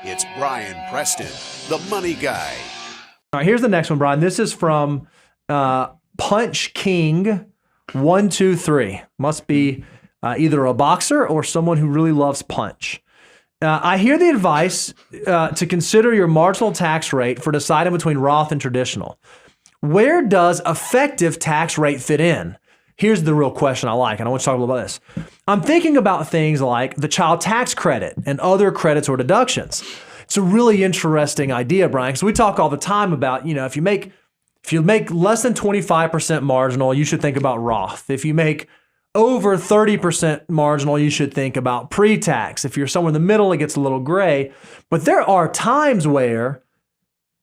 It's Brian Preston, the money guy. All right, here's the next one, Brian. This is from Punch King 123. Must be either a boxer or someone who really loves punch. I hear the advice to consider your marginal tax rate for deciding between Roth and traditional. Where does effective tax rate fit in? Here's the real question I like, and I want to talk a little about this. I'm thinking about things like the child tax credit and other credits or deductions. It's a really interesting idea, Brian, because we talk all the time about, if you make less than 25% marginal, you should think about Roth. If you make over 30% marginal, you should think about pre-tax. If you're somewhere in the middle, it gets a little gray. But there are times there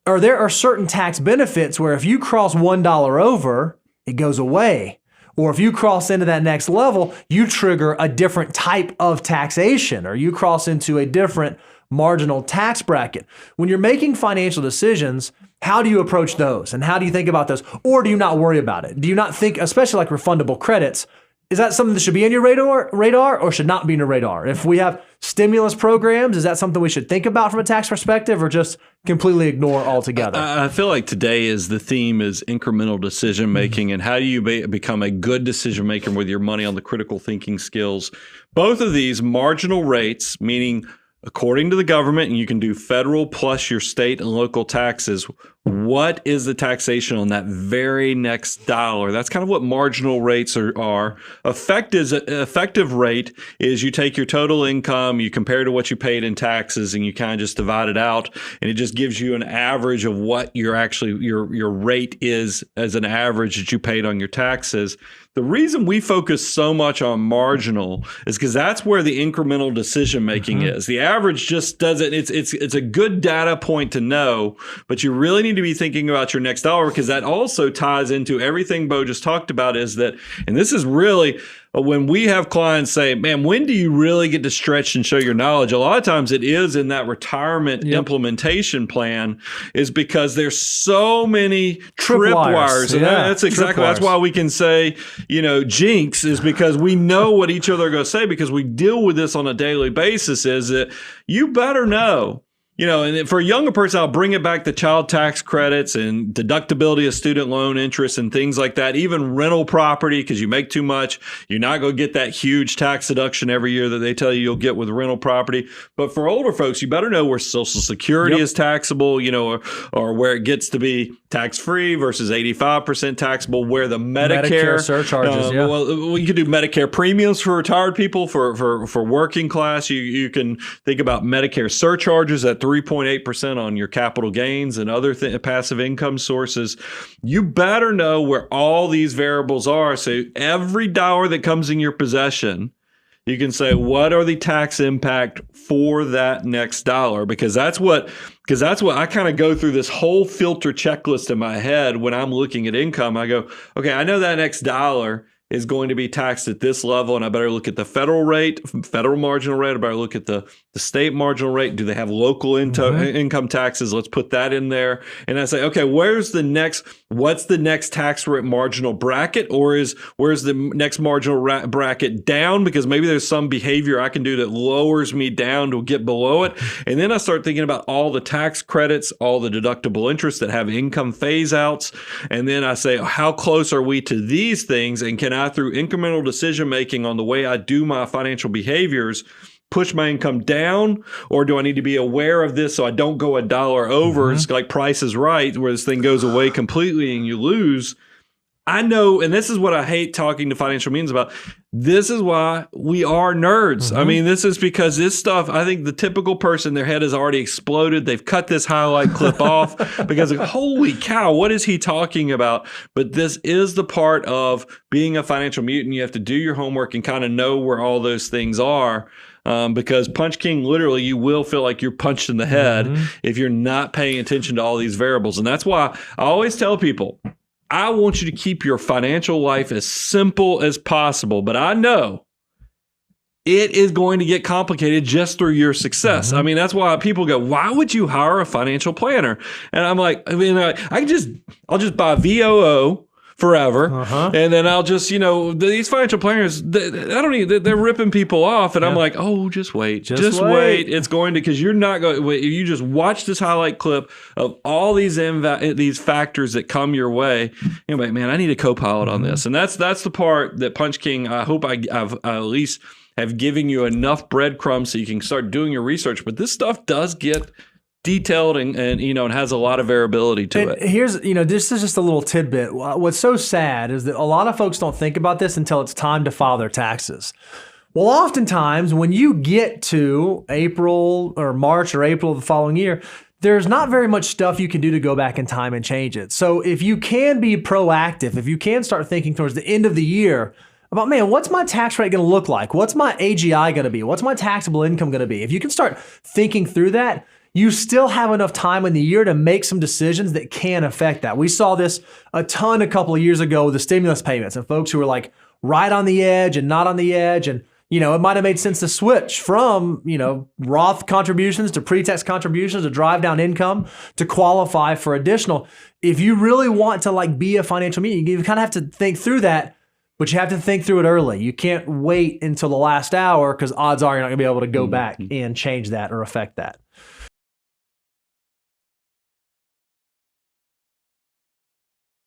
are certain tax benefits where if you cross $1 over, it goes away. Or if you cross into that next level, you trigger a different type of taxation, or you cross into a different marginal tax bracket. When you're making financial decisions, how do you approach those? And how do you think about those? Or do you not worry about it? Do you not think, especially like refundable credits, is that something that should be in your radar or should not be in your radar? If we have stimulus programs, is that something we should think about from a tax perspective or just completely ignore altogether? I feel like today the theme is incremental decision making and how do you become a good decision maker with your money on the critical thinking skills. Both of these marginal rates, meaning according to the government, and you can do federal plus your state and local taxes, what is the taxation on that very next dollar? That's kind of what marginal rates are. Effective rate is you take your total income, you compare to what you paid in taxes, and you kind of just divide it out, and it just gives you an average of what your rate is as an average that you paid on your taxes. The reason we focus so much on marginal is because that's where the incremental decision making is. The average just doesn't. It's a good data point to know, but you really need to be thinking about your next dollar because that also ties into everything Bo just talked about. Is that, and this is really when we have clients say, "Man, when do you really get to stretch and show your knowledge?" A lot of times it is in that retirement implementation plan, is because there's so many tripwires. And that's exactly that's why we can say, jinx is because we know what each other are going to say because we deal with this on a daily basis. Is that you better know. And for a younger person, I'll bring it back to child tax credits and deductibility of student loan interest and things like that. Even rental property, because you make too much, you're not going to get that huge tax deduction every year that they tell you you'll get with rental property. But for older folks, you better know where Social Security is taxable, or where it gets to be tax-free versus 85% taxable, where the Medicare surcharges. Well, you could do Medicare premiums for retired people, for working class. You can think about Medicare surcharges at 3.8% on your capital gains and other passive income sources. You better know where all these variables are. So every dollar that comes in your possession, you can say, what are the tax impact for that next dollar? Because that's what I kind of go through this whole filter checklist in my head when I'm looking at income. I go, okay, I know that next dollar is going to be taxed at this level, and I better look at the federal marginal rate. I better look at the state marginal rate. Do they have local income taxes? Let's put that in there. And I say, okay, what's the next tax rate marginal bracket, or where's the next marginal bracket down? Because maybe there's some behavior I can do that lowers me down to get below it. And then I start thinking about all the tax credits, all the deductible interest that have income phase outs. And then I say, how close are we to these things? And can I, through incremental decision making on the way I do my financial behaviors, push my income down, or do I need to be aware of this so I don't go $1 over? It's like Price is Right, where this thing goes away completely and you lose. I know, and this is what I hate talking to financial meetings about. This is why we are nerds. I mean, this is because this stuff, I think the typical person, their head has already exploded. They've cut this highlight clip off because, holy cow, what is he talking about? But this is the part of being a financial mutant. You have to do your homework and kind of know where all those things are. Because Punch King, literally, you will feel like you're punched in the head if you're not paying attention to all these variables. And that's why I always tell people, I want you to keep your financial life as simple as possible. But I know it is going to get complicated just through your success. I mean, that's why people go, why would you hire a financial planner? And I'm like, I'll just buy VOO forever. And then I'll just, these financial planners, they're ripping people off. And I'm like, oh, just wait. Just wait. It's going to, because you're not going, you just watch this highlight clip of all these factors that come your way. You're like, man, I need a co-pilot on this. And that's the part that Punch King, I hope I've at least have given you enough breadcrumbs so you can start doing your research. But this stuff does get detailed and has a lot of variability to it. Here's, this is just a little tidbit. What's so sad is that a lot of folks don't think about this until it's time to file their taxes. Well, oftentimes when you get to April or March or April of the following year, there's not very much stuff you can do to go back in time and change it. So if you can be proactive, if you can start thinking towards the end of the year about, man, what's my tax rate going to look like? What's my AGI going to be? What's my taxable income going to be? If you can start thinking through that, you still have enough time in the year to make some decisions that can affect that. We saw this a ton a couple of years ago with the stimulus payments and folks who were like right on the edge and not on the edge. And, it might have made sense to switch from, Roth contributions to pre-tax contributions to drive down income to qualify for additional. If you really want to be a financial meeting, you kind of have to think through that, but you have to think through it early. You can't wait until the last hour because odds are you're not going to be able to go back and change that or affect that.